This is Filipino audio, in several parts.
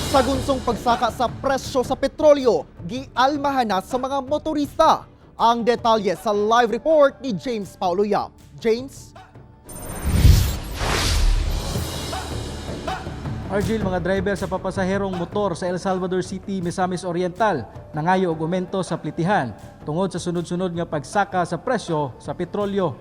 Sa gunsong pagsaka sa presyo sa petrolyo, gialmahan na sa mga motorista. Ang detalye sa live report ni James Paulo Yap. James? Argil, mga driver sa papasaherong motor sa El Salvador City, Misamis Oriental nangayo og aumento sa plitihan tungod sa sunod-sunod nga pagsaka sa presyo sa petrolyo.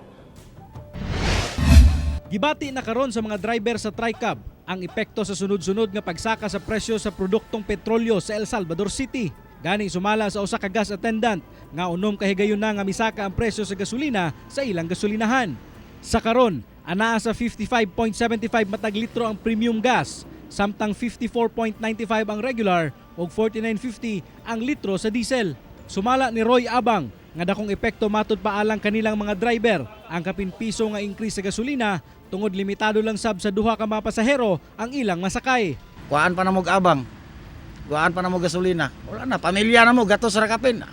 Gibati na karon sa mga driver sa TriCab ang epekto sa sunod-sunod nga pagsaka sa presyo sa produktong petrolyo sa El Salvador City. Ganing sumala sa usa ka gas attendant nga unom kahigayon na nga misaka ang presyo sa gasolina sa ilang gasolinahan. Sa karon, anaa sa 55.75 matag litro ang premium gas, samtang 54.95 ang regular ug 49.50 ang litro sa diesel. Sumala ni Roy Abang nga dakong epekto matud pa alang kanilang mga driver ang kapin piso nga increase sa gasolina tungod limitado lang sab sa duha ka mga pasahero ang ilang masakay. Kuhaan pa na mo abang. Kuhaan pa na mo gasolina. Wala na, pamilya na mo, gatos ra kapin.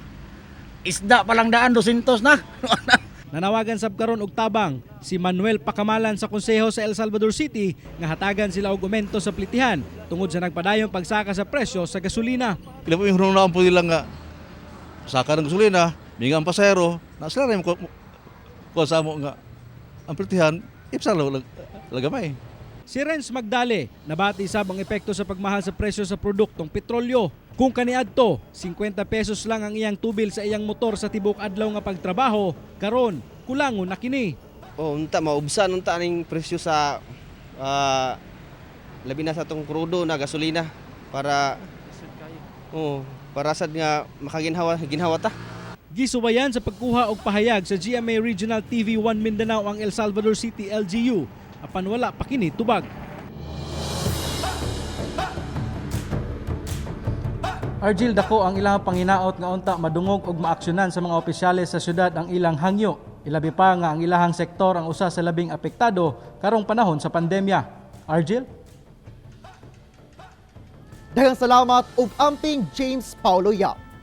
Isda pa lang daan, 200 na. Nanawagan sab karon og tabang si Manuel Pakamalan sa konseho sa El Salvador City nga hatagan sila og aumento sa plitihan tungod sa nagpadayong pagsaka sa presyo sa gasolina. Pila po yung hunong po nila nga saka ng gasolina, mingang pasahero, na sila rin ko sa mo nga ang plitihan, ipsalo lagamay. Si Renz Magdale nabati sab ang epekto sa pagmahal sa presyo sa produktong petrolyo. Kung kaniadto, 50 pesos lang ang iyang tubil sa iyang motor sa tibok adlaw nga pagtrabaho, karon kulangon na kini. Unta maubsan unta ning presyo sa labi na sa tong krudo na gasolina para para sad nga ginhawa ta. Gisubayan sa pagkuha og pahayag sa GMA Regional TV1 Mindanao ang El Salvador City LGU apan wala pa kini tubag. Argil, dako ang ilang panginaot nga unta madungog og maaksyonan sa mga opisyales sa syudad ang ilang hangyo. Ilabi pa nga ang ilahang sektor ang usa sa labing apektado karong panahon sa pandemya. Argil? Daghang salamat ug amping James Paulo Yap.